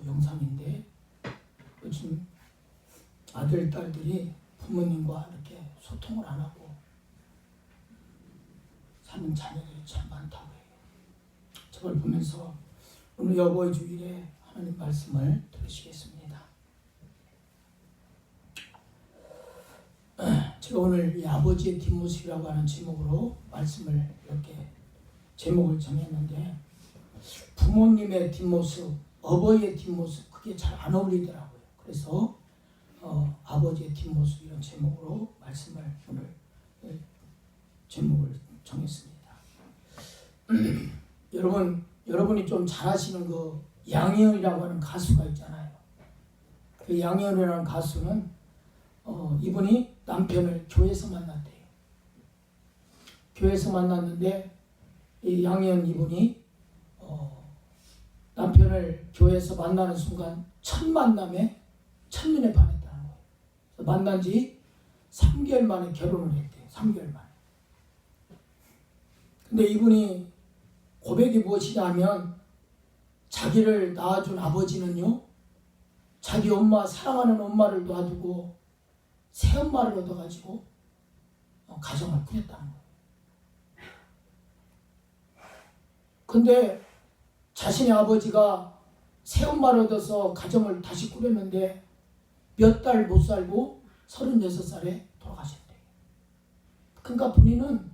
영상인데 요즘 아들, 딸들이 부모님과 이렇게 소통을 안 하고 사는 자녀들이 참 많다고 해요. 저걸 보면서 오늘 여보의 주일에 하나님 말씀을 들으시겠습니다. 제가 오늘 이 아버지의 뒷모습이라고 하는 제목으로 말씀을 이렇게 제목을 정했는데 부모님의 뒷모습, 어버이의 뒷모습 그게 잘 안 어울리더라고요. 그래서 아버지의 뒷모습 이런 제목으로 말씀을 오늘 제목을 정했습니다. 여러분이 좀 잘 아시는 그 양희은이라고 하는 가수가 있잖아요. 그 양희은이라는 가수는 이분이 남편을 교회에서 만났대요. 교회에서 만났는데 이 양희은 이분이 남편을 교회에서 만나는 순간 첫 만남에 첫눈에 반했다는 거예요. 만난 지 3개월 만에 결혼을 했대요. 3개월 만에. 근데 이분이 고백이 무엇이냐면 자기를 낳아준 아버지는요, 자기 엄마, 사랑하는 엄마를 놔두고 새엄마를 얻어가지고 가정을 꾸렸다는 거예요. 근데 자신의 아버지가 새엄마를 얻어서 가정을 다시 꾸렸는데 몇 달 못 살고 36살에 돌아가셨대요. 그러니까 본인은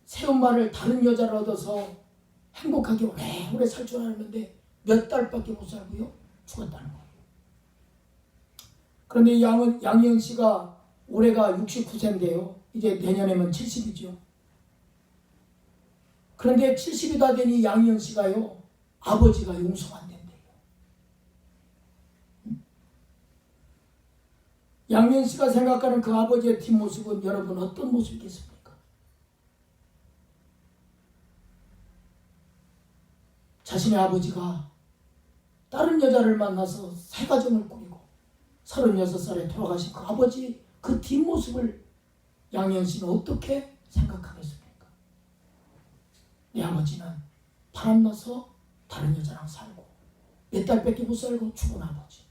새엄마를 다른 여자를 얻어서 행복하게 오래오래 살 줄 알았는데 몇 달밖에 못 살고요 죽었다는 거예요. 그런데 양희은 씨가 올해가 69세인데요. 이제 내년에면 70이죠. 그런데 70이 다 되니 양희은 씨가요, 아버지가 용서가 안 된대요. 양희은 씨가 생각하는 그 아버지의 뒷모습은 여러분 어떤 모습이겠습니까? 자신의 아버지가 다른 여자를 만나서 새 가정을 꾸리고 36살에 돌아가신 그 아버지 그 뒷모습을 양희은 씨는 어떻게 생각하겠습니까? 내 아버지는 바람나서 다른 여자랑 살고 몇 달밖에 못 살고 죽은 아버지.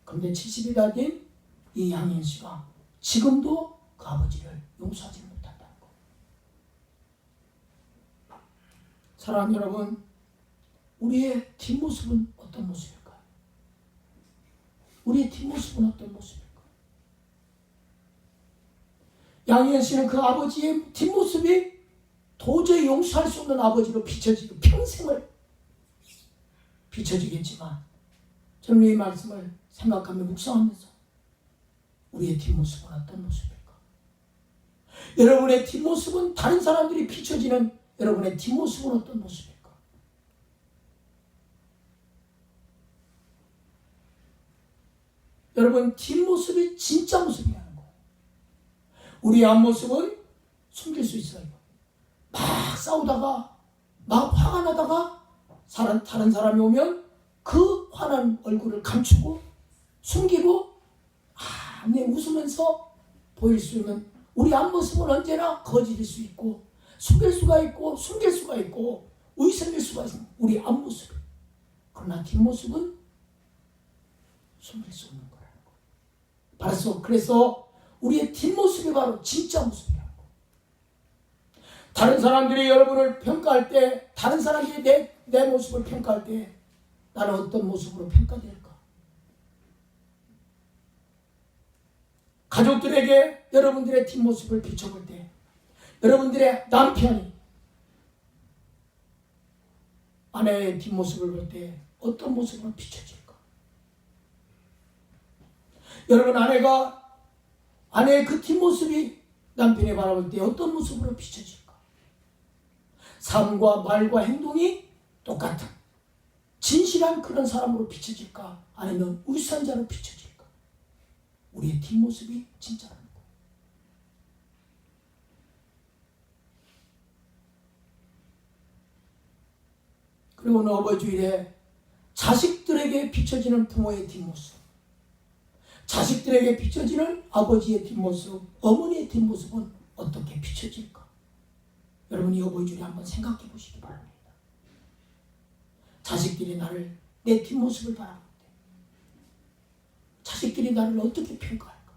그런데 70이 다 된 이 양희은 씨가 지금도 그 아버지를 용서하지 못한다는 거. 사랑하는 여러분, 우리의 뒷모습은 어떤 모습일까요? 우리의 뒷모습은 어떤 모습일까요? 양희은 씨는 그 아버지의 뒷모습이 도저히 용서할 수 없는 아버지로 비춰지고 평생을 비춰지겠지만 저는 이 말씀을 생각하며 묵상하면서 우리의 뒷모습은 어떤 모습일까? 여러분의 뒷모습은 다른 사람들이 비춰지는 여러분의 뒷모습은 어떤 모습일까? 여러분 뒷모습이 진짜 모습이라는 거예요. 우리의 앞모습은 숨길 수 있어요. 막 싸우다가 막 화가 나다가 다른 사람이 오면 그 화난 얼굴을 감추고 숨기고 웃으면서 보일 수 있는 우리 앞모습은 언제나 거짓일 수 있고 숨길 수가 있고 숨길 수가 있고 의심일 수가 있는 우리 앞모습. 그러나 뒷모습은 숨길 수 없는 거라는 거예요. 그래서 우리의 뒷모습이 바로 진짜 모습이라는 거예요. 다른 사람들이 여러분을 평가할 때, 다른 사람들이 내 모습을 평가할 때 나는 어떤 모습으로 평가될까? 가족들에게 여러분들의 뒷모습을 비춰볼 때 여러분들의 남편이 아내의 뒷모습을 볼 때 어떤 모습으로 비춰질까? 여러분 아내가 아내의 그 뒷모습이 남편이 바라볼 때 어떤 모습으로 비춰질까? 삶과 말과 행동이 똑같은 진실한 그런 사람으로 비춰질까? 아니면 울산자로 비춰질까? 우리의 뒷모습이 진짜라는 거예요. 그리고 오늘 어버이주일에 자식들에게 비춰지는 부모의 뒷모습, 자식들에게 비춰지는 아버지의 뒷모습, 어머니의 뒷모습은 어떻게 비춰질까? 여러분이 어버이주일에 한번 생각해 보시기 바랍니다. 자식들이 내 뒷모습을 바라볼 때 자식들이 나를 어떻게 평가할까?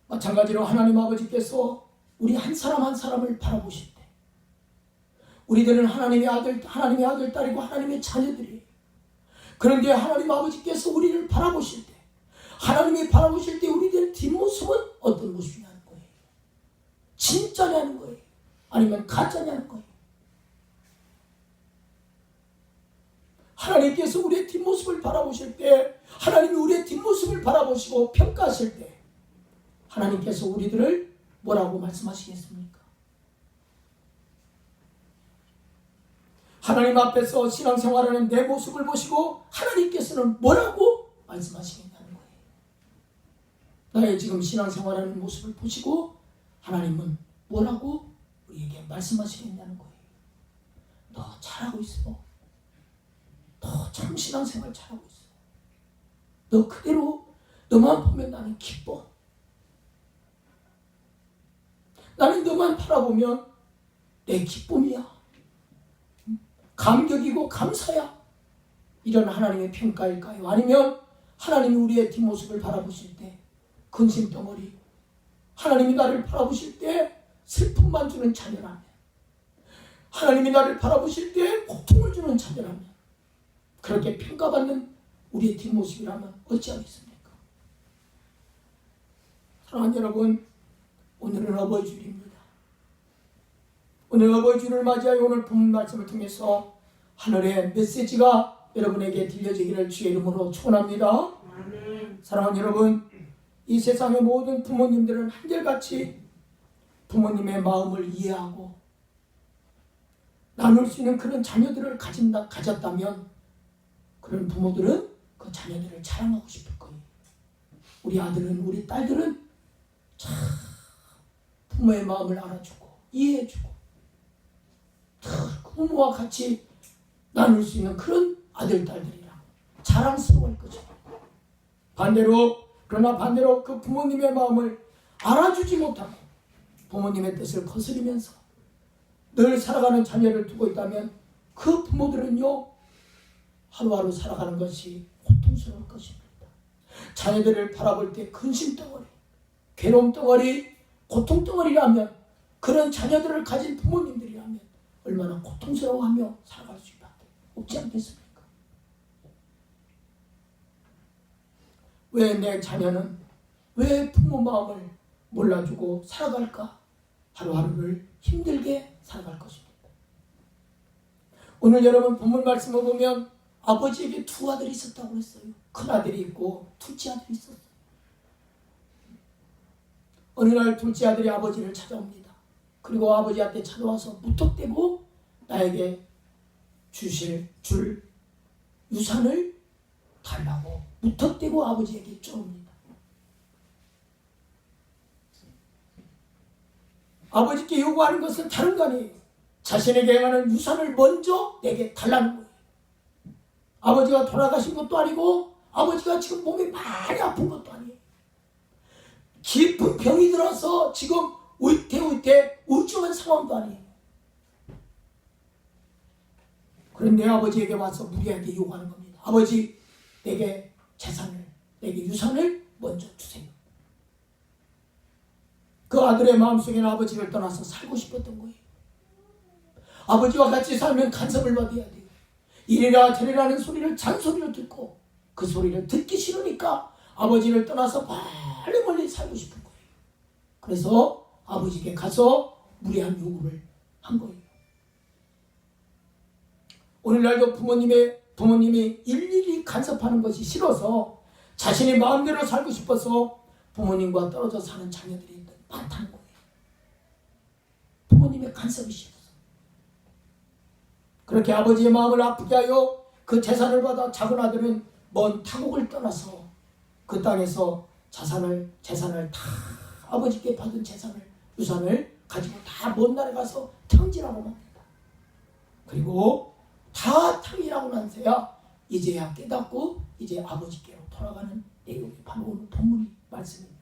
마찬가지로 하나님 아버지께서 우리 한 사람 한 사람을 바라보실 때 우리들은 하나님의 아들, 딸이고 하나님의 자녀들이에요. 그런데 하나님 아버지께서 우리를 바라보실 때 하나님이 바라보실 때 우리들의 뒷모습은 어떤 모습이냐는 거예요. 진짜냐는 거예요. 아니면 가짜냐는 거예요. 하나님께서 우리의 뒷모습을 바라보실 때 하나님이 우리의 뒷모습을 바라보시고 평가하실 때 하나님께서 우리들을 뭐라고 말씀하시겠습니까? 하나님 앞에서 신앙생활하는 내 모습을 보시고 하나님께서는 뭐라고 말씀하시겠냐는 거예요. 나의 지금 신앙생활하는 모습을 보시고 하나님은 뭐라고 우리에게 말씀하시겠냐는 거예요. 너 잘하고 있어. 너 참 신앙생활 잘하고 있어. 너 그대로 너만 보면 나는 기뻐. 나는 너만 바라보면 내 기쁨이야. 감격이고 감사야. 이런 하나님의 평가일까요? 아니면 하나님이 우리의 뒷모습을 바라보실 때 근심덩어리, 하나님이 나를 바라보실 때 슬픔만 주는 자녀라면, 하나님이 나를 바라보실 때 고통을 주는 자녀라면, 그렇게 평가받는 우리의 뒷모습이라면 어찌하겠습니까? 사랑하는 여러분, 오늘은 어버이주일입니다. 오늘 어버이주일을 맞이하여 오늘 본문 말씀을 통해서 하늘의 메시지가 여러분에게 들려지기를 주의 이름으로 축원합니다. 사랑하는 여러분, 이 세상의 모든 부모님들은 한결같이 부모님의 마음을 이해하고 나눌 수 있는 그런 자녀들을 가졌다면 그런 부모들은 그 자녀들을 자랑하고 싶을 거예요. 우리 아들은, 우리 딸들은 참 부모의 마음을 알아주고 이해해주고 그 부모와 같이 나눌 수 있는 그런 아들, 딸들이라 자랑스러워할 거죠. 그러나 반대로 그 부모님의 마음을 알아주지 못하고 부모님의 뜻을 거스르면서 늘 살아가는 자녀를 두고 있다면 그 부모들은요, 하루하루 살아가는 것이 고통스러울 것입니다. 자녀들을 바라볼 때 근심덩어리, 괴로움덩어리, 고통덩어리라면 그런 자녀들을 가진 부모님들이라면 얼마나 고통스러워하며 살아갈 수밖에 없지 않겠습니까? 왜 내 자녀는 왜 부모 마음을 몰라주고 살아갈까? 하루하루를 힘들게 살아갈 것입니다. 오늘 여러분 본문 말씀을 보면 아버지에게 두 아들이 있었다고 그랬어요. 큰 아들이 있고 둘째 아들이 있었어요. 어느 날 둘째 아들이 아버지를 찾아옵니다. 그리고 아버지한테 찾아와서 무턱대고 나에게 줄 유산을 달라고 무턱대고 아버지에게 쪼릅니다. 아버지께 요구하는 것은 다른 거 아니에요. 자신에게 행하는 유산을 먼저 내게 달라는 거예요. 아버지가 돌아가신 것도 아니고 아버지가 지금 몸이 많이 아픈 것도 아니에요. 깊은 병이 들어서 지금 우울증한 상황도 아니에요. 그런데 아버지에게 와서 무리하게 요구하는 겁니다. 아버지, 내게 유산을 먼저 주세요. 그 아들의 마음속에는 아버지를 떠나서 살고 싶었던 거예요. 아버지와 같이 살면 간섭을 받아야 돼요. 이래라 저래라는 소리를 잔소리를 듣고 그 소리를 듣기 싫으니까 아버지를 떠나서 멀리 살고 싶은 거예요. 그래서 아버지에게 가서 무리한 요구를 한 거예요. 오늘날도 부모님이 일일이 간섭하는 것이 싫어서 자신의 마음대로 살고 싶어서 부모님과 떨어져 사는 자녀들이 많다는 거예요. 부모님의 간섭이 싫어서. 그렇게 아버지의 마음을 아프게 하여 그 재산을 받아 작은 아들은 먼 타국을 떠나서 그 땅에서 재산을 다 아버지께 받은 유산을 가지고 다 먼 나라에 가서 탕진하고 맙니다. 그리고 다 탕진하고 난새야 이제야 깨닫고 이제 아버지께로 돌아가는 내용이 바로 오늘 본문의 말씀입니다.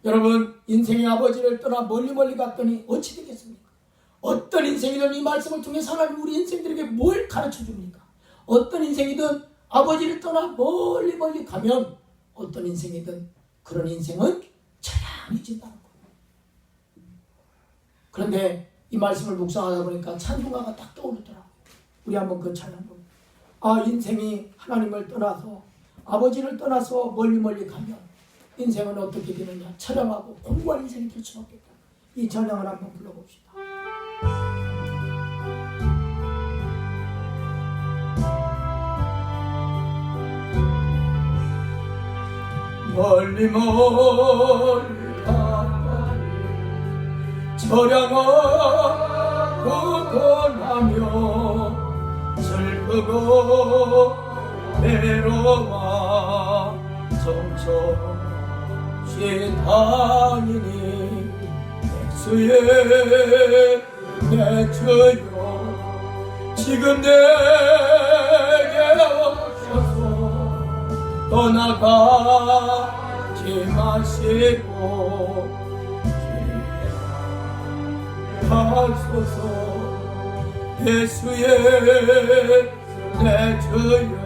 여러분, 인생의 아버지를 떠나 멀리 갔더니 어찌 되겠습니까? 어떤 인생이든 이 말씀을 통해서 하나님 우리 인생들에게 뭘 가르쳐 줍니까? 어떤 인생이든 아버지를 떠나 멀리 가면 어떤 인생이든 그런 인생은 처량해진다는 거예요. 그런데 이 말씀을 묵상하다 보니까 찬송가가 딱 떠오르더라고요. 우리 한번 그 찬양 한번. 인생이 하나님을 떠나서 아버지를 떠나서 멀리 가면 인생은 어떻게 되느냐? 처량하고 공고한 인생이 될 수밖에 없다. 이 찬양을 한번 불러봅시다. 멀리 가니 처량하고 고난하며 슬프고 외로워 정처없이 다니니 주의 내 주여 지금 내게 오셔서 떠나가지 마시고 하소서. 예수의 내 주여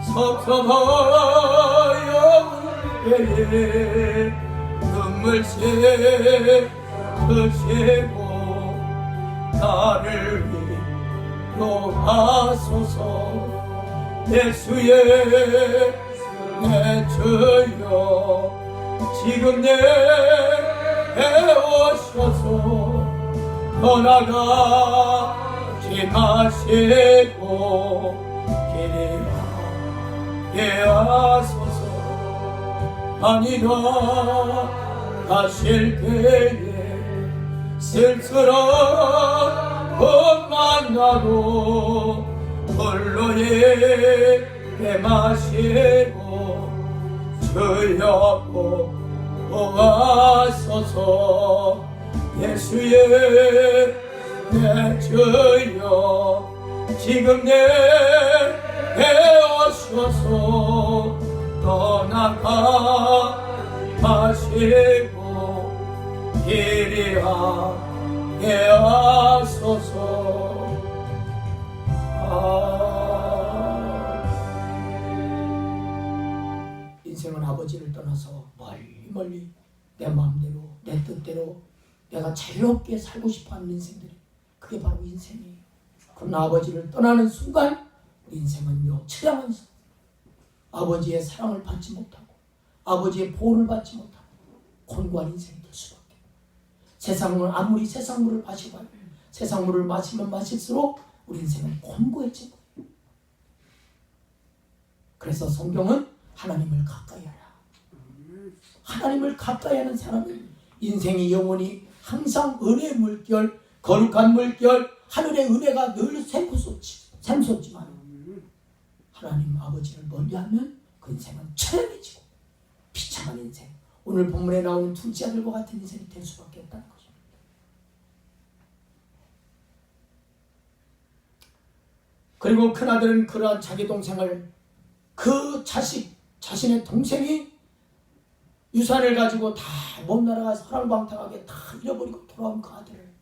섭섭하여 울 때에 눈물 씻으시고 나를 위로하소서. 예수의 내 주여 지금 내게 오셔서 떠나가지 마시고 길이 하소서. 아니라 가실 때에 쓸쓸한 것 만나도 홀로 예배 마시고 주여 보아소서. 예수의 내 주여 지금 내게 오셔서 떠나가 마시고 길이 하게 하소서. 인생은 아버지를 떠나서 멀리 내 마음대로 내 뜻대로 내가 자유롭게 살고 싶어하는 인생들이 그게 바로 인생이에요. 그러나 아버지를 떠나는 순간 우리 인생은요 처량한 아버지의 사랑을 받지 못하고 아버지의 보호를 받지 못하고 곤고한 인생이 될 수밖에. 세상을 아무리 세상물을 마시고 세상물을 마시면 마실수록 우리 인생은 곤고해진 거예요. 그래서 성경은 하나님을 가까이 하라. 하나님을 가까이 하는 사람은 인생이 영원히 항상 은혜의 물결, 거룩한 물결, 하늘의 은혜가 늘 샘솟지만 하나님 아버지를 멀리하면 그 인생은 처량해지고 비참한 인생, 오늘 본문에 나오는 둘째 아들과 같은 인생이 될 수밖에 없다는 것입니다. 그리고 큰아들은 그러한 자기 동생을 그 자신의 동생이 유산을 가지고 다 먼 나라 가서 허랑방탕하게 다 잃어버리고 돌아온 그 아들을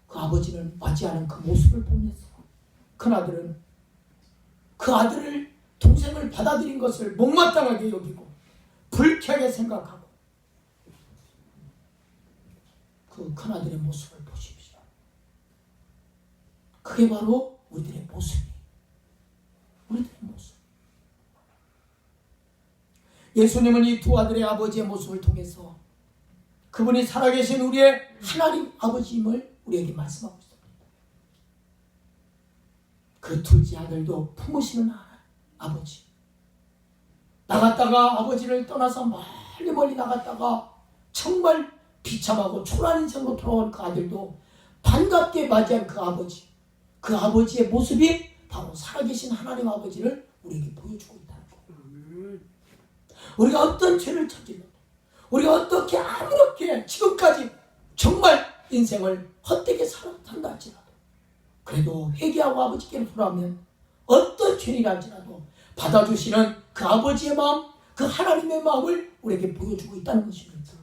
그 아버지는 맞이하는 그 모습을 보면서 큰아들은 그 아들을 동생을 받아들인 것을 못마땅하게 여기고 불쾌하게 생각하고 그 큰아들의 모습을 보십시오. 그게 바로 우리들의 모습이에요. 우리들의 모습. 예수님은 이 두 아들의 아버지의 모습을 통해서 그분이 살아계신 우리의 하나님 아버지임을 우리에게 말씀하고 있습니다. 그 둘째 아들도 품으시는 아버지. 나갔다가 아버지를 떠나서 멀리 나갔다가 정말 비참하고 초라한 인생으로 돌아온 그 아들도 반갑게 맞이한 그 아버지. 그 아버지의 모습이 바로 살아계신 하나님 아버지를 우리에게 보여주고 있다는 거예요. 우리가 어떤 죄를 저질러도 우리가 어떻게 아무렇게 지금까지 정말 인생을 헛되게 산다 할지라도 그래도 회개하고 아버지께로 돌아오면 어떤 죄이라 할지라도 받아주시는 그 아버지의 마음, 그 하나님의 마음을 우리에게 보여주고 있다는 것입니다.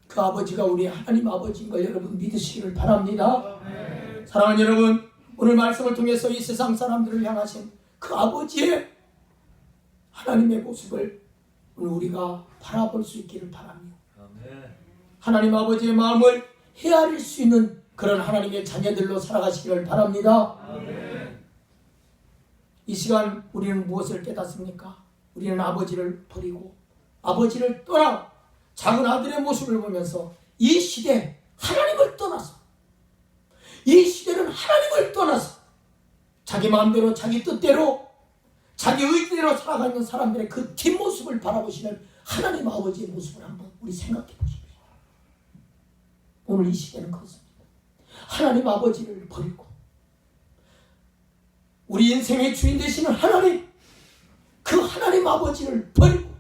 그 아버지가 우리 하나님 아버지인 걸 여러분 믿으시기를 바랍니다. 사랑하는 여러분, 오늘 말씀을 통해서 이 세상 사람들을 향하신 그 아버지의 하나님의 모습을 오늘 우리가 바라볼 수 있기를 바랍니다. 하나님 아버지의 마음을 헤아릴 수 있는 그런 하나님의 자녀들로 살아가시기를 바랍니다. 이 시간 우리는 무엇을 깨닫습니까? 우리는 아버지를 버리고 아버지를 떠나 작은 아들의 모습을 보면서 이 시대 하나님을 떠나서, 이 시대는 하나님을 떠나서 자기 마음대로 자기 뜻대로 자기 의지대로 살아가는 사람들의 그 뒷모습을 바라보시는 하나님 아버지의 모습을 한번 우리 생각해 보십시오. 오늘 이 시대는 그렇습니다. 하나님 아버지를 버리고 우리 인생의 주인 되시는 하나님, 그 하나님 아버지를 버리고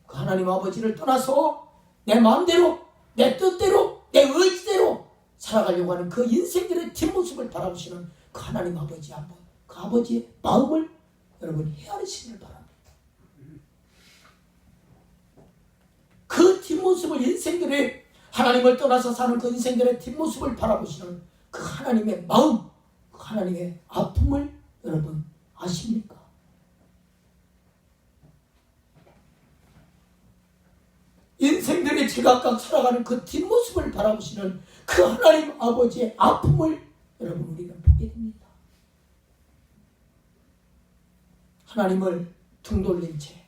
그 하나님 아버지를 떠나서 내 마음대로, 내 뜻대로, 내 의지대로 살아가려고 하는 그 인생들의 뒷모습을 바라보시는 그 하나님 아버지 한번, 그 아버지의 마음을 여러분 헤아리시기를 바랍니다. 그 뒷모습을, 인생들의 하나님을 떠나서 사는 그 인생들의 뒷모습을 바라보시는 그 하나님의 마음, 그 하나님의 아픔을 여러분 아십니까? 인생들이 제각각 살아가는 그 뒷모습을 바라보시는 그 하나님 아버지의 아픔을 여러분 우리는 보게 됩니다. 하나님을 등 돌린 채,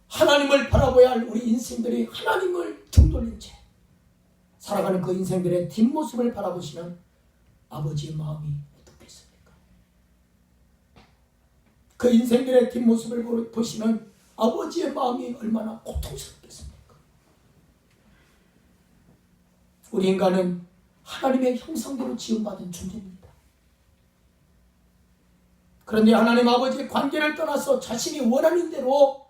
하나님을 바라봐야 할 우리 인생들이 하나님을 등 돌린 채 살아가는 그 인생들의 뒷모습을 바라보시는 아버지의 마음이 어떻겠습니까? 그 인생들의 뒷모습을 보시는 아버지의 마음이 얼마나 고통스럽겠습니까? 우리 인간은 하나님의 형상대로 지음받은 존재입니다. 그런데 하나님 아버지의 관계를 떠나서 자신이 원하는 대로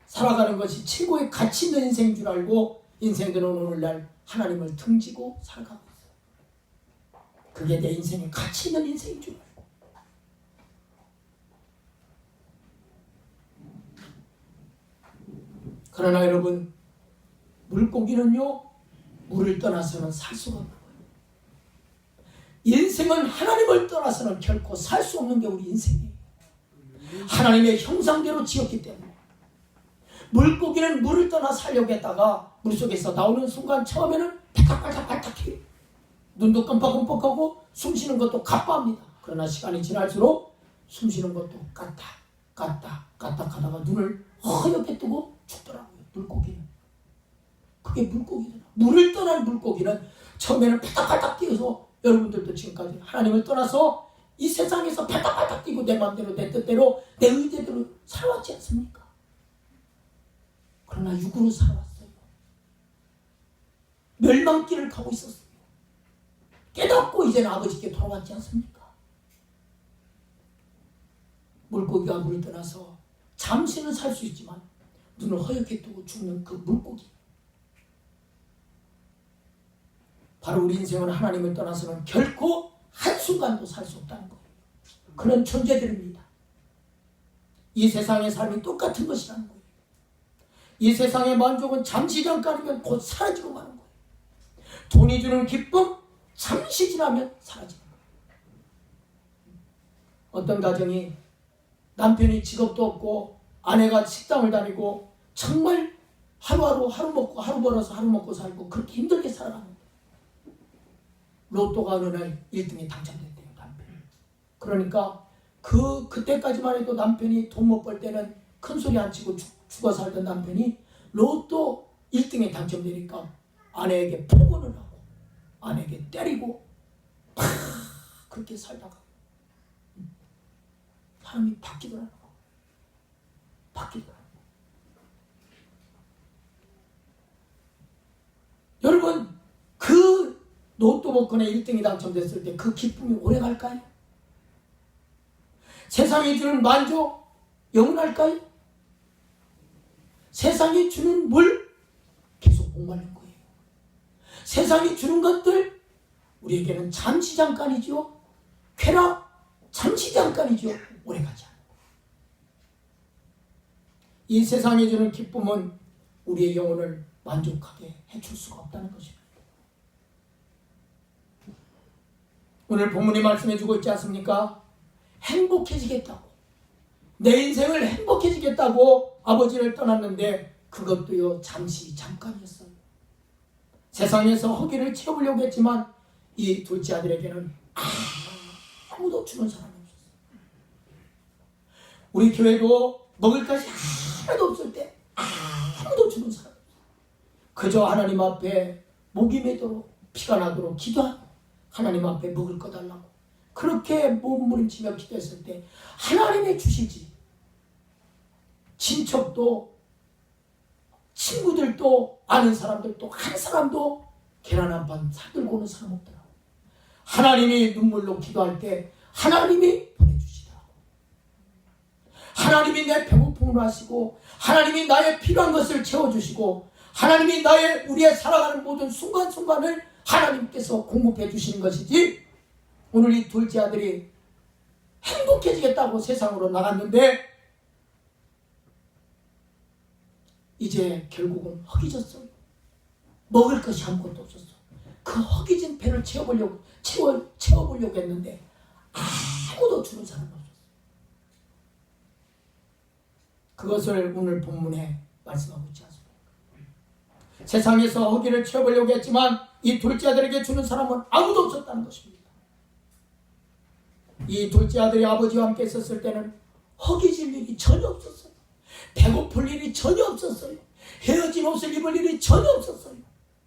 살아가는 것이 최고의 가치 있는 인생인 줄 알고 인생들은 오늘날 하나님을 등지고 살아가고 있어요. 그게 내 인생의 가치 있는 인생인 줄 알고. 그러나 여러분, 물고기는요, 물을 떠나서는 살 수가 없는 거예요. 인생은 하나님을 떠나서는 결코 살 수 없는 게 우리 인생이에요. 하나님의 형상대로 지었기 때문에. 물고기는 물을 떠나 살려고 했다가 물속에서 나오는 순간 처음에는 발딱발딱발딱해요. 눈도 끔뻑끔뻑하고 숨쉬는 것도 가빠합니다. 그러나 시간이 지날수록 숨쉬는 것도 까딱 하다가 눈을 허옇게 뜨고 죽더라고요. 물고기는. 그게 물고기잖아. 물을 떠난 물고기는 처음에는 발딱발딱 뛰어서 여러분들도 지금까지 하나님을 떠나서 이 세상에서 발딱발딱 뛰고 내 마음대로 내 뜻대로 내 의지대로 살아왔지 않습니까? 그러나 육으로 살아왔어요. 멸망길을 가고 있었어요. 깨닫고 이제는 아버지께 돌아왔지 않습니까? 물고기가 물을 떠나서 잠시는 살 수 있지만 눈을 허옇게 뜨고 죽는 그 물고기. 바로 우리 인생은 하나님을 떠나서는 결코 한순간도 살 수 없다는 거예요. 그런 존재들입니다. 이 세상의 삶이 똑같은 것이라는 거예요. 이 세상의 만족은 잠시 잠깐이면 곧 사라지고 마는 거예요. 돈이 주는 기쁨, 잠시 지나면 사라지는 거예요. 어떤 가정이 남편이 직업도 없고 아내가 식당을 다니고 정말 하루하루 하루 먹고 하루 벌어서 하루 먹고 살고 그렇게 힘들게 살아가는 거예요. 로또가 어느 날 1등에 당첨됐대요, 남편이. 그러니까 그때까지만 해도 남편이 돈 못 벌 때는 큰 소리 안 치고 죽어 살던 남편이 로또 1등에 당첨되니까 아내에게 폭언을 하고 아내에게 때리고 그렇게 살다가 사람이 바뀌더라고요. 여러분, 그 로또 복권에 1등이 당첨됐을 때 그 기쁨이 오래 갈까요? 세상이 주는 만족 영원할까요? 세상이 주는 물 계속 목마른 거예요. 세상이 주는 것들 우리에게는 잠시 잠깐이죠. 쾌락 잠시 잠깐이죠. 오래가지 않아요. 이 세상에 주는 기쁨은 우리의 영혼을 만족하게 해줄 수가 없다는 것입니다. 오늘 본문이 말씀해 주고 있지 않습니까? 행복해지겠다고, 내 인생을 행복해지겠다고 아버지를 떠났는데 그것도요 잠시 잠깐이었어요. 세상에서 허기를 채우려고 했지만 이 둘째 아들에게는 아무도 주는 사람이 없었어요. 우리 교회도 먹을 것이 하나도 없을 때 아무도 주는 사람이 없어요. 그저 하나님 앞에 목이 메도록 피가 나도록 기도하고 하나님 앞에 먹을 거 달라고 그렇게 몸부림치며 기도했을 때 하나님이 주시지, 친척도 친구들도 아는 사람들도 한 사람도 계란 한 판 사들고 오는 사람 없더라고. 하나님이 눈물로 기도할 때 하나님이 보내주시더라고. 하나님이 내 배고픔을 하시고 하나님이 나의 필요한 것을 채워주시고 하나님이 우리의 살아가는 모든 순간순간을 하나님께서 공급해 주시는 것이지, 오늘 이 둘째 아들이 행복해지겠다고 세상으로 나갔는데 이제 결국은 허기졌어요. 먹을 것이 아무것도 없었어. 그 허기진 배를 채워보려고 했는데 아무도 주는 사람이 없었어. 그것을 오늘 본문에 말씀하고 있지 않습니까? 세상에서 허기를 채워보려고 했지만 이 둘째 아들에게 주는 사람은 아무도 없었다는 것입니다. 이 둘째 아들이 아버지와 함께 있었을 때는 허기질 일이 전혀 없었어요. 배고플 일이 전혀 없었어요. 헤어진 옷을 입을 일이 전혀 없었어요.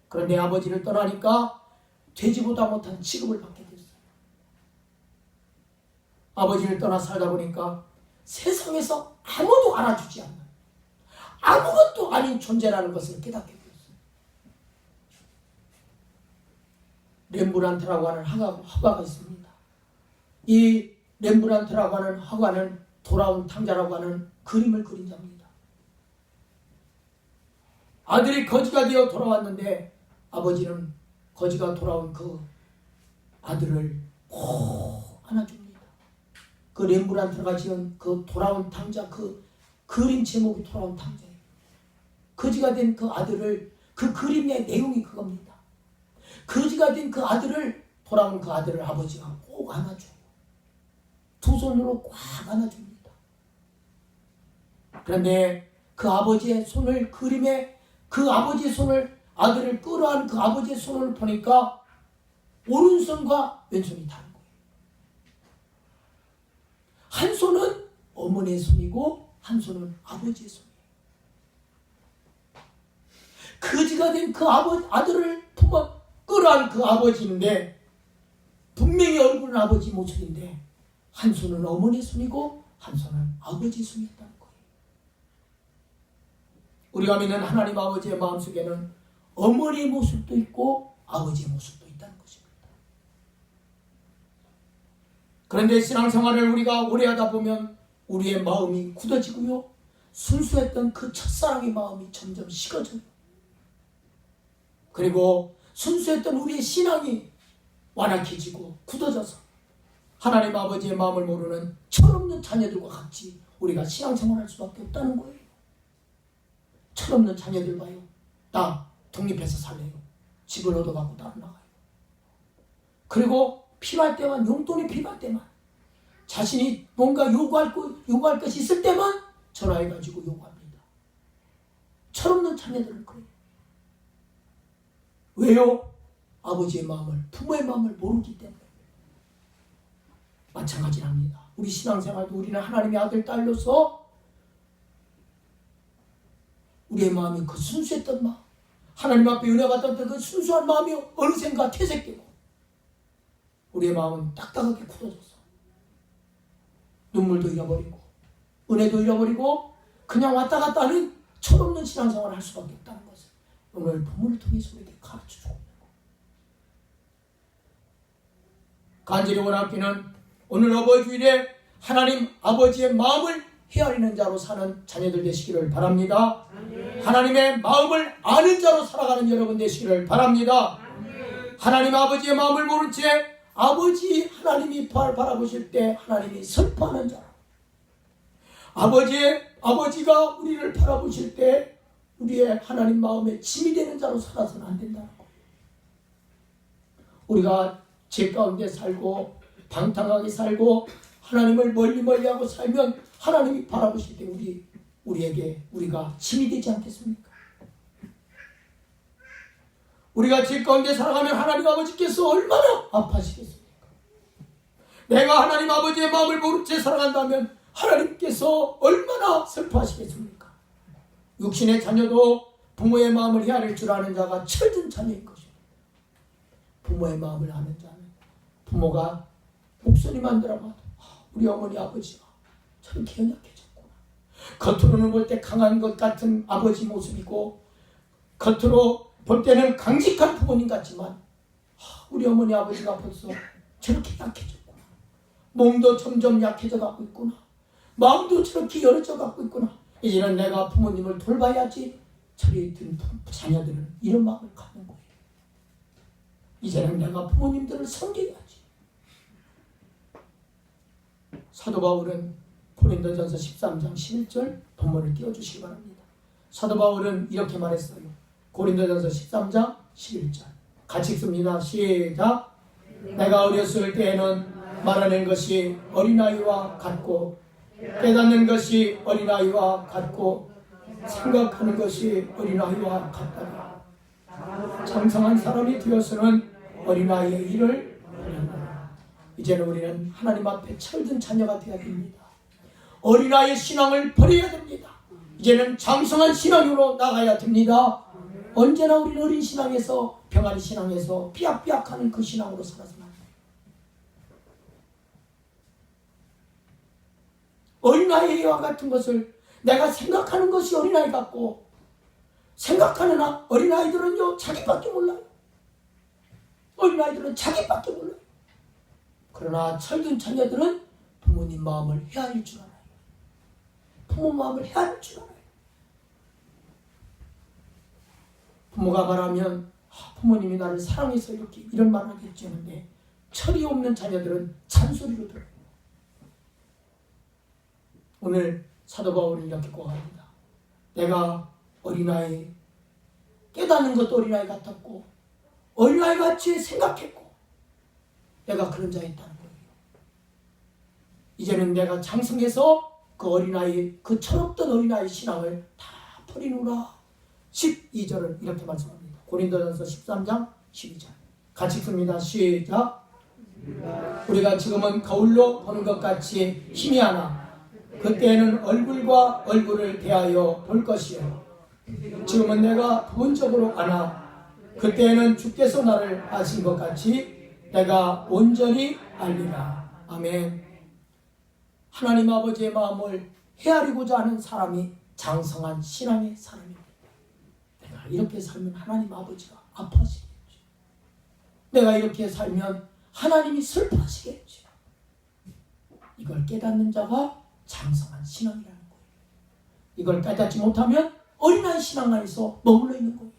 그런데 아버지를 떠나니까 되지보다 못한 취급을 받게 됐어요. 아버지를 떠나 살다 보니까 세상에서 아무도 알아주지 않는, 아무것도 아닌 존재라는 것을 깨닫게 되었어요. 렘브란트라고 하는 화가가 있습니다. 이 렘브란트라고 하는 화가는 돌아온 탕자라고 하는 그림을 그린 자입니다. 아들이 거지가 되어 돌아왔는데 아버지는 거지가 돌아온 그 아들을 꼭 안아줍니다. 그 렘브란트가 지은 그 돌아온 탕자, 그 그림 제목이 돌아온 탕자예요. 거지가 된 그 아들을, 그 그림의 내용이 그겁니다. 거지가 된 그 아들을, 돌아온 그 아들을 아버지가 꼭 안아줘요. 두 손으로 꽉 안아줍니다. 그런데 그 아버지의 손을, 그림에 그 아버지의 손을, 아들을 끌어안 그 아버지의 손을 보니까 오른손과 왼손이 다른 거예요. 한 손은 어머니의 손이고 한 손은 아버지의 손이에요. 거지가 된 그 아들을 품어 끌어안 그 아버지인데 분명히 얼굴은 아버지 모습인데 한 손은 어머니의 손이고 한 손은 아버지의 손이었다는 거예요. 우리가 믿는 하나님 아버지의 마음속에는 어머니의 모습도 있고 아버지의 모습도 있다는 것입니다. 그런데 신앙생활을 우리가 오래 하다 보면 우리의 마음이 굳어지고요, 순수했던 그 첫사랑의 마음이 점점 식어져요. 그리고 순수했던 우리의 신앙이 완악해지고 굳어져서 하나님 아버지의 마음을 모르는 철없는 자녀들과 같이 우리가 신앙생활할 수밖에 없다는 거예요. 철없는 자녀들 봐요. 나 독립해서 살래요. 집을 얻어갖고 따로 나가요. 그리고 필요할 때만, 용돈이 필요할 때만, 자신이 뭔가 요구할 것이 있을 때만 전화해가지고 요구합니다. 철없는 자녀들은 그래요. 왜요? 아버지의 마음을, 부모의 마음을 모르기 때문에. 마찬가지랍니다. 우리 신앙생활도 우리는 하나님의 아들, 딸로서 우리의 마음이 그 순수했던 마음, 하나님 앞에 은혜 받았던 그 순수한 마음이 어느샌가 퇴색되고 우리의 마음은 딱딱하게 굳어져서 눈물도 잃어버리고 은혜도 잃어버리고 그냥 왔다 갔다 하는 철없는 신앙생활을 할 수밖에 없다는 것을 오늘 본문을 통해서 우리에게 가르쳐주고 있는 거예요. 간절히 원하기는 오늘 어버이주일에 하나님 아버지의 마음을 헤아리는 자로 사는 자녀들 되시기를 바랍니다. 하나님의 마음을 아는 자로 살아가는 여러분 되시기를 바랍니다. 하나님 아버지의 마음을 모른 채 아버지 하나님이 바라보실 때 하나님이 슬퍼하는 자라. 아버지가 우리를 바라보실 때 우리의 하나님 마음에 짐이 되는 자로 살아서는 안 된다는 거예요. 우리가 죄 가운데 살고 방탕하게 살고 하나님을 멀리하고 살면 하나님이 바라보실 때 우리가 짐이 되지 않겠습니까? 우리가 죄 가운데 살아가면 하나님 아버지께서 얼마나 아파하시겠습니까? 내가 하나님 아버지의 마음을 모른 채 살아간다면 하나님께서 얼마나 슬퍼하시겠습니까? 육신의 자녀도 부모의 마음을 헤아릴 줄 아는 자가 철든 자녀인 것입니다. 부모의 마음을 아는 자는 부모가 목소리만 들어봐도 우리 어머니 아버지가 저렇게 연약해졌구나. 겉으로는 볼 때 강한 것 같은 아버지 모습이고 겉으로 볼 때는 강직한 부모님 같지만 우리 어머니 아버지가 벌써 저렇게 약해졌구나. 몸도 점점 약해져 가고 있구나. 마음도 저렇게 열어져 가고 있구나. 이제는 내가 부모님을 돌봐야지. 저리 든 자녀들은 이런 마음을 갖는 거예요. 이제는 내가 부모님들을 섬겨야지. 사도 바울은 고린도전서 13장 11절 본문을 띄워주시기 바랍니다. 사도 바울은 이렇게 말했어요. 고린도전서 13장 11절 같이 읽습니다. 시작. 내가 어렸을 때에는 말하는 것이 어린아이와 같고 깨닫는 것이 어린아이와 같고 생각하는 것이 어린아이와 같다가 장성한 사람이 되어서는 어린아이의 일을 하려느라. 이제는 우리는 하나님 앞에 철든 자녀가 되어야 됩니다. 어린아이의 신앙을 버려야 됩니다. 이제는 장성한 신앙으로 나가야 됩니다. 언제나 우리는 어린 신앙에서 병아리 신앙에서 삐약삐약하는 그 신앙으로 살아서는 안 돼요. 어린아이와 같은 것을 내가 생각하는 것이 어린아이 같고 생각하는 어린아이들은요 자기밖에 몰라요. 어린아이들은 자기밖에 몰라요. 그러나 철든 자녀들은 부모님 마음을 헤아릴 줄 알아요. 부모 마음을 헤아릴 줄 알아요. 부모가 말하면 부모님이 나를 사랑해서 이런 말을 하겠지 하는데 철이 없는 자녀들은 잔소리로 들어요. 오늘 사도 바울은 이렇게 고백합니다. 내가 어린아이 깨닫는 것도 어린아이 같았고 어린아이 같이 생각했고 내가 그런 자였다는 거예요. 이제는 내가 장성해서 그 어린아이 그 철없던 어린아이 신앙을 다 버리노라. 12절을 이렇게 말씀합니다. 고린도전서 13장 12절 같이 읽습니다. 시작. 우리가 지금은 거울로 보는 것 같이 희미하나 그때에는 얼굴과 얼굴을 대하여 볼 것이요 지금은 내가 부분적으로 아나 그때에는 주께서 나를 아신 것 같이 내가 온전히 알리라. 아멘. 하나님 아버지의 마음을 헤아리고자 하는 사람이 장성한 신앙의 사람입니다. 내가 이렇게 살면 하나님 아버지가 아파하시겠죠. 내가 이렇게 살면 하나님이 슬퍼하시겠죠. 이걸 깨닫는 자가 장성한 신앙이라는 거예요. 이걸 깨닫지 못하면 어린아이 신앙 안에서 머물러 있는 거예요.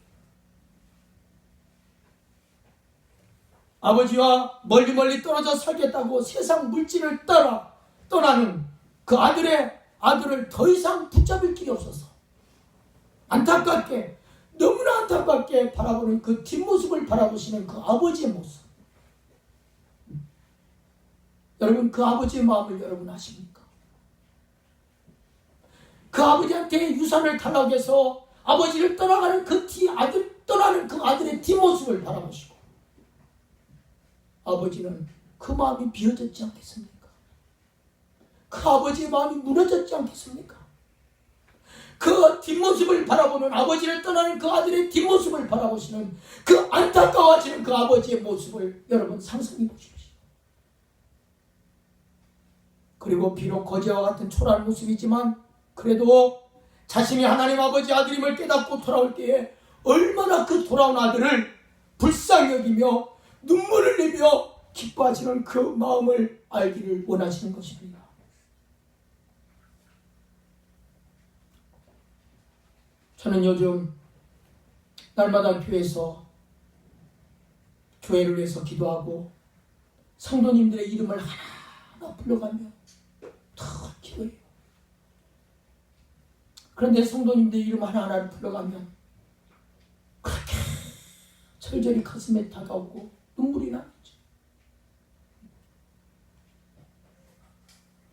아버지와 멀리 떨어져 살겠다고 세상 물질을 떠나는 그 아들을 더 이상 붙잡을 길이 없어서 너무나 안타깝게 바라보는 그 뒷모습을 바라보시는 그 아버지의 모습. 여러분 그 아버지의 마음을 여러분 아십니까? 그 아버지한테 유산을 달라고 해서 아버지를 떠나는 그 아들의 뒷모습을 바라보시고 아버지는 그 마음이 비어졌지 않겠습니까? 그 아버지의 마음이 무너졌지 않겠습니까? 그 뒷모습을 바라보는 아버지를 떠나는 그 아들의 뒷모습을 바라보시는 그 안타까워지는 그 아버지의 모습을 여러분 상상해 보십시오. 그리고 비록 거지와 같은 초라한 모습이지만 그래도 자신이 하나님 아버지 아들임을 깨닫고 돌아올 때에 얼마나 그 돌아온 아들을 불쌍히 여기며 눈물을 흘리며 기뻐하시는 그 마음을 알기를 원하시는 것입니다. 저는 요즘 날마다 교회를 위해서 기도하고 성도님들의 이름을 하나하나 불러가며 더 기도해요. 그런데 성도님들의 이름 하나하나를 불러가면 그렇게 절절히 가슴에 다가오고 눈물이 나죠.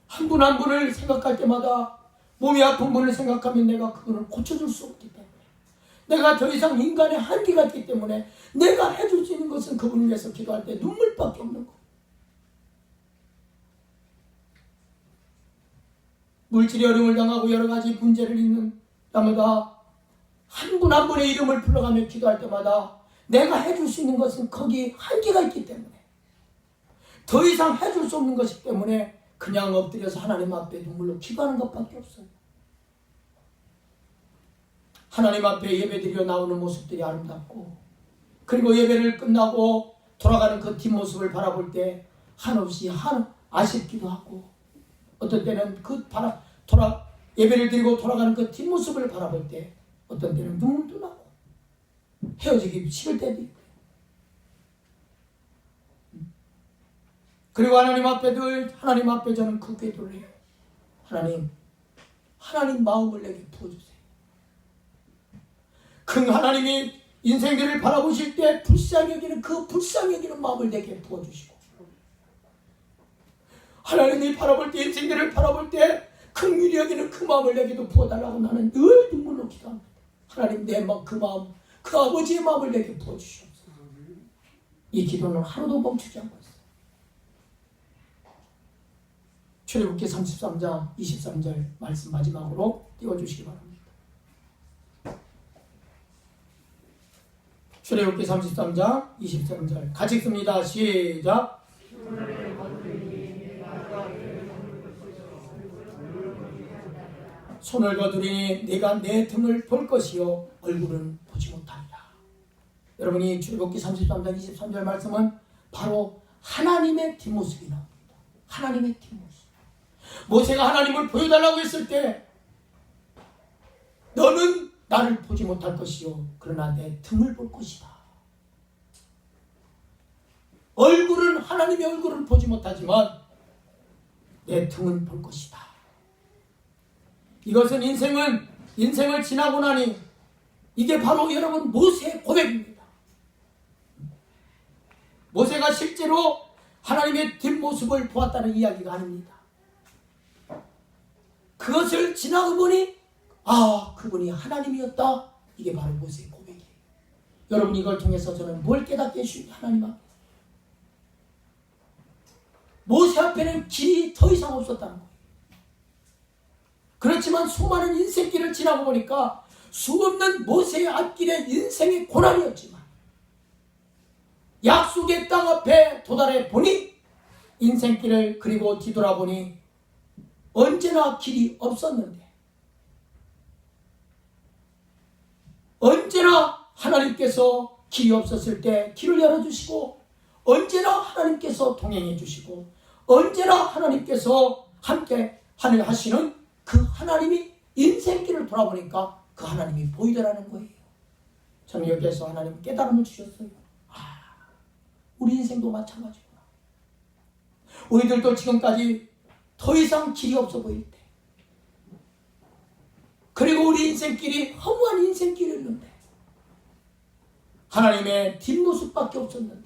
한 분 한 분을 생각할 때마다 몸이 아픈 분을 생각하면 내가 그분을 고쳐줄 수 없기 때문에, 내가 더 이상 인간의 한계가 있기 때문에 내가 해줄 수 있는 것은 그분을 위해서 기도할 때 눈물밖에 없는 거. 물질의 어려움을 당하고 여러 가지 문제를 있는 때마다 한 분 한 분의 이름을 불러가며 기도할 때마다 내가 해줄 수 있는 것은 거기 한계가 있기 때문에, 더 이상 해줄 수 없는 것이기 때문에 그냥 엎드려서 하나님 앞에 눈물로 기도하는 것밖에 없어요. 하나님 앞에 예배드리러 나오는 모습들이 아름답고, 그리고 예배를 끝나고 돌아가는 그 뒷모습을 바라볼 때 한없이 아쉽기도 하고, 어떤 때는 예배를 드리고 돌아가는 그 뒷모습을 바라볼 때 어떤 때는 눈물도 나고 헤어지기 싫을 때도 있고, 그리고 하나님 앞에 저는 그 기도를 해요. 하나님 마음을 내게 부어주세요. 그 하나님이 인생들을 바라보실 때 불쌍히 여기는 마음을 내게 부어주시고, 하나님이 바라볼 때, 인생들을 바라볼 때 긍휼히 여기는 그 마음을 내게도 부어달라고 나는 늘 눈물로 기도합니다. 하나님, 내 마음, 그 마음, 그 아버지의 마음을 내게 부어주시옵소서. 이 기도는 하루도 멈추지 않고 있어요. 출애굽기 33장 23절 말씀 마지막으로 띄워주시기 바랍니다. 출애굽기 33장 23절 같이 읽습니다. 시작. 손을 거두리니 네가 내 등을 볼 것이요 얼굴은 보지 못하리라. 여러분이 출애굽기 33장 23절 말씀은 바로 하나님의 뒷모습이 나옵니다. 하나님의 뒷모습. 모세가 하나님을 보여달라고 했을 때 너는 나를 보지 못할 것이요 그러나 내 등을 볼 것이다. 하나님의 얼굴은 보지 못하지만 내 등은 볼 것이다. 이것은 인생을 지나고 나니 이게 바로 여러분 모세의 고백입니다. 모세가 실제로 하나님의 뒷모습을 보았다는 이야기가 아닙니다. 그것을 지나고 보니 그분이 하나님이었다. 이게 바로 모세의 고백이에요. 여러분, 이걸 통해서 저는 뭘 깨닫게 해주니 하나님 앞에 모세 앞에는 길이 더 이상 없었다는 거예요. 그렇지만 수많은 인생길을 지나고 보니까 수없는 모세의 앞길에 인생의 고난이었지만 약속의 땅 앞에 도달해 보니 인생길을 그리고 뒤돌아보니 언제나 길이 없었는데, 언제나 하나님께서 길이 없었을 때 길을 열어주시고, 언제나 하나님께서 동행해 주시고, 언제나 하나님께서 함께 하시는 그 하나님이 인생길을 돌아보니까 그 하나님이 보이더라는 거예요. 저는 여기에서 하나님 깨달음을 주셨어요. 우리 인생도 마찬가지구나. 우리들도 지금까지 더 이상 길이 없어 보일 때, 그리고 우리 인생길이 허무한 인생길이었는데, 하나님의 뒷모습밖에 없었는데,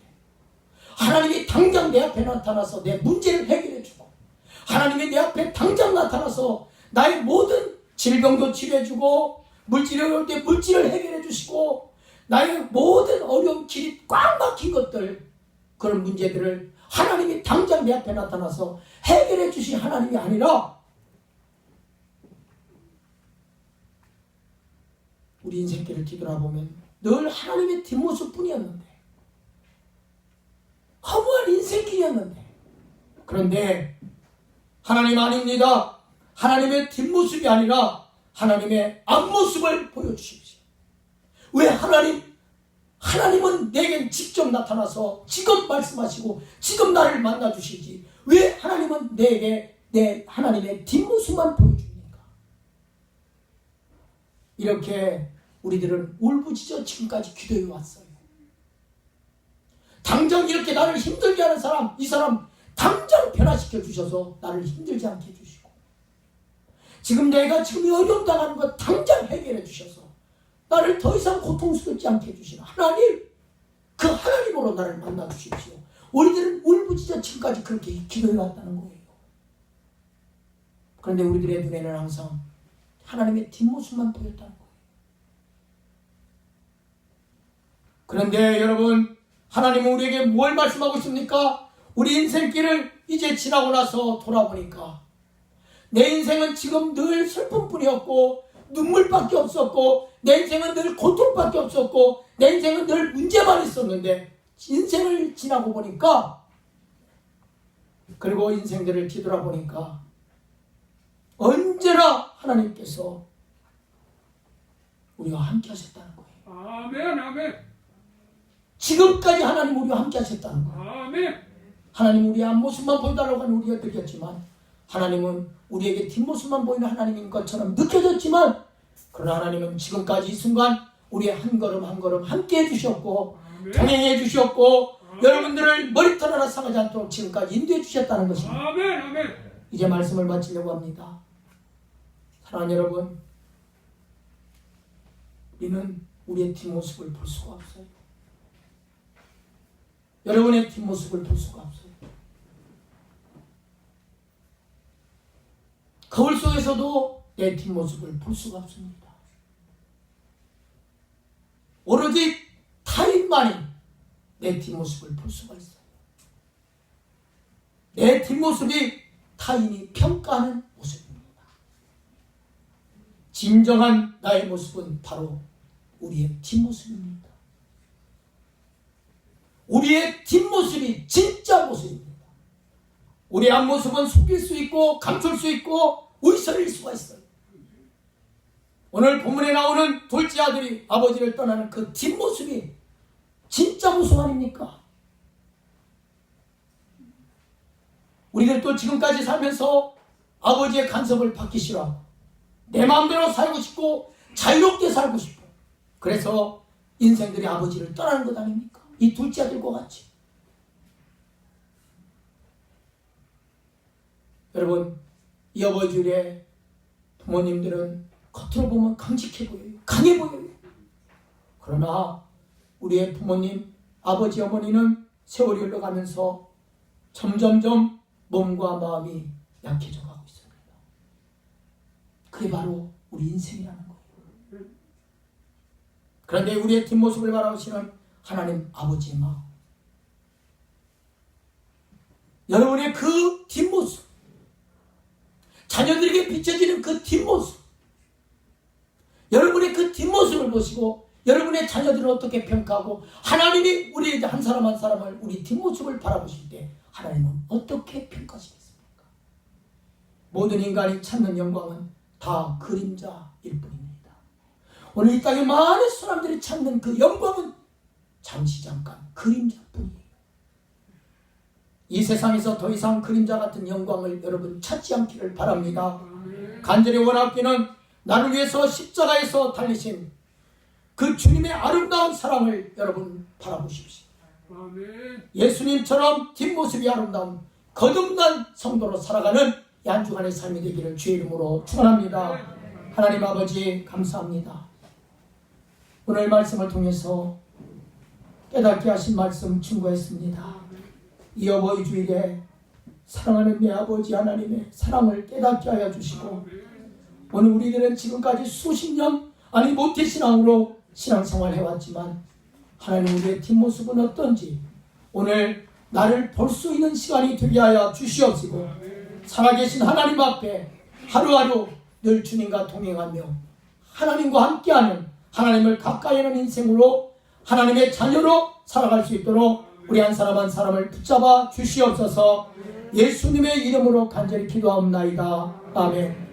하나님이 당장 내 앞에 나타나서 내 문제를 해결해주고, 하나님이 내 앞에 당장 나타나서 나의 모든 질병도 치료해주고, 물질이 어려울 때 물질을 해결해주시고, 나의 모든 어려운 길이 꽉 막힌 것들, 그런 문제들을 하나님이 당장 내 앞에 나타나서 해결해 주신 하나님이 아니라 우리 인생길을 뒤돌아보면 늘 하나님의 뒷모습뿐이었는데, 허무한 인생길이었는데, 그런데 하나님 아닙니다. 하나님의 뒷모습이 아니라 하나님의 앞모습을 보여주십시오. 왜 하나님은 내겐 직접 나타나서 지금 말씀하시고 지금 나를 만나주시지, 왜 하나님은 내게 내 하나님의 뒷모습만 보여줍니까? 이렇게 우리들은 울부짖어 지금까지 기도해 왔어요. 당장 이렇게 나를 힘들게 하는 사람, 이 사람 당장 변화시켜 주셔서 나를 힘들지 않게 해주시고, 지금 내가 지금 어려움 당하는 것 당장 해결해 주셔서 나를 더 이상 고통스럽지 않게 해주시는 하나님, 그 하나님으로 나를 만나 주십시오. 우리들은 울부짖어 지금까지 그렇게 기도해 왔다는 거예요. 그런데 우리들의 눈에는 항상 하나님의 뒷모습만 보였다는 거예요. 그런데 여러분, 하나님은 우리에게 뭘 말씀하고 있습니까? 우리 인생길을 이제 지나고 나서 돌아보니까 내 인생은 지금 늘 슬픔뿐이었고 눈물밖에 없었고 내 인생은 늘 고통밖에 없었고 내 인생은 늘 문제만 있었는데, 인생을 지나고 보니까, 그리고 인생들을 뒤돌아보니까 언제나 하나님께서 우리와 함께 하셨다는 거예요. 아멘, 아멘. 지금까지 하나님 우리와 함께 하셨다는 거예요. 아멘. 하나님 우리의 앞모습만 보여달라고 하는 우리가 느꼈지만, 하나님은 우리에게 뒷모습만 보이는 하나님인 것처럼 느껴졌지만, 그러나 하나님은 지금까지 이 순간 우리의 한 걸음 한 걸음 함께 해주셨고, 동행해 주셨고, 여러분들을 머리털 하나 상하지 않도록 지금까지 인도해 주셨다는 것입니다. 아멘, 아멘. 이제 말씀을 마치려고 합니다. 사랑하는 여러분, 우리는 우리의 뒷모습을 볼 수가 없어요. 여러분의 뒷모습을 볼 수가 없어요. 거울 속에서도 내 뒷모습을 볼 수가 없습니다. 오로지 타인만이 내 뒷모습을 볼 수가 있어요. 내 뒷모습이 타인이 평가하는 모습입니다. 진정한 나의 모습은 바로 우리의 뒷모습입니다. 우리의 뒷모습이 진짜 모습입니다. 우리의 앞모습은 속일 수 있고 감출 수 있고 의설일 수가 있어요. 오늘 본문에 나오는 둘째 아들이 아버지를 떠나는 그 뒷모습이 진짜 모습 아닙니까? 우리들도 지금까지 살면서 아버지의 간섭을 받기 싫어, 내 마음대로 살고 싶고 자유롭게 살고 싶어, 그래서 인생들이 아버지를 떠나는 것 아닙니까? 이 둘째 아들과 같이. 여러분, 이 어버이주일에 부모님들은 겉으로 보면 강직해 보여요, 강해 보여요. 그러나 우리의 부모님, 아버지, 어머니는 세월이 흘러가면서 점점점 몸과 마음이 약해져 가고 있습니다. 그게 바로 우리 인생이라는 거예요. 그런데 우리의 뒷모습을 바라보시는 하나님 아버지의 마음, 여러분의 그 뒷모습, 자녀들에게 비춰지는 그 뒷모습, 여러분의 그 뒷모습을 보시고 여러분의 자녀들은 어떻게 평가하고, 하나님이 우리 한 사람 한 사람을 우리 뒷모습을 바라보실 때 하나님은 어떻게 평가하시겠습니까? 모든 인간이 찾는 영광은 다 그림자일 뿐입니다. 오늘 이 땅에 많은 사람들이 찾는 그 영광은 잠시 잠깐 그림자뿐이에요. 이 세상에서 더 이상 그림자 같은 영광을 여러분 찾지 않기를 바랍니다. 간절히 원하기는 나를 위해서 십자가에서 달리신 그 주님의 아름다운 사랑을 여러분 바라보십시오. 예수님처럼 뒷모습이 아름다운 거듭난 성도로 살아가는 이 한 주간의 삶이 되기를 주의 이름으로 축원합니다. 하나님 아버지 감사합니다. 오늘 말씀을 통해서 깨닫게 하신 말씀 충고했습니다. 이 어버이 주일에 사랑하는 내 아버지 하나님의 사랑을 깨닫게 하여 주시고, 오늘 우리들은 지금까지 수십 년 아니 모태신앙으로 신앙생활 해왔지만 하나님 우리의 뒷모습은 어떤지 오늘 나를 볼 수 있는 시간이 되게 하여 주시옵시고, 살아계신 하나님 앞에 하루하루 늘 주님과 동행하며 하나님과 함께하는, 하나님을 가까이 하는 인생으로 하나님의 자녀로 살아갈 수 있도록 우리 한 사람 한 사람을 붙잡아 주시옵소서. 예수님의 이름으로 간절히 기도하옵나이다. 아멘.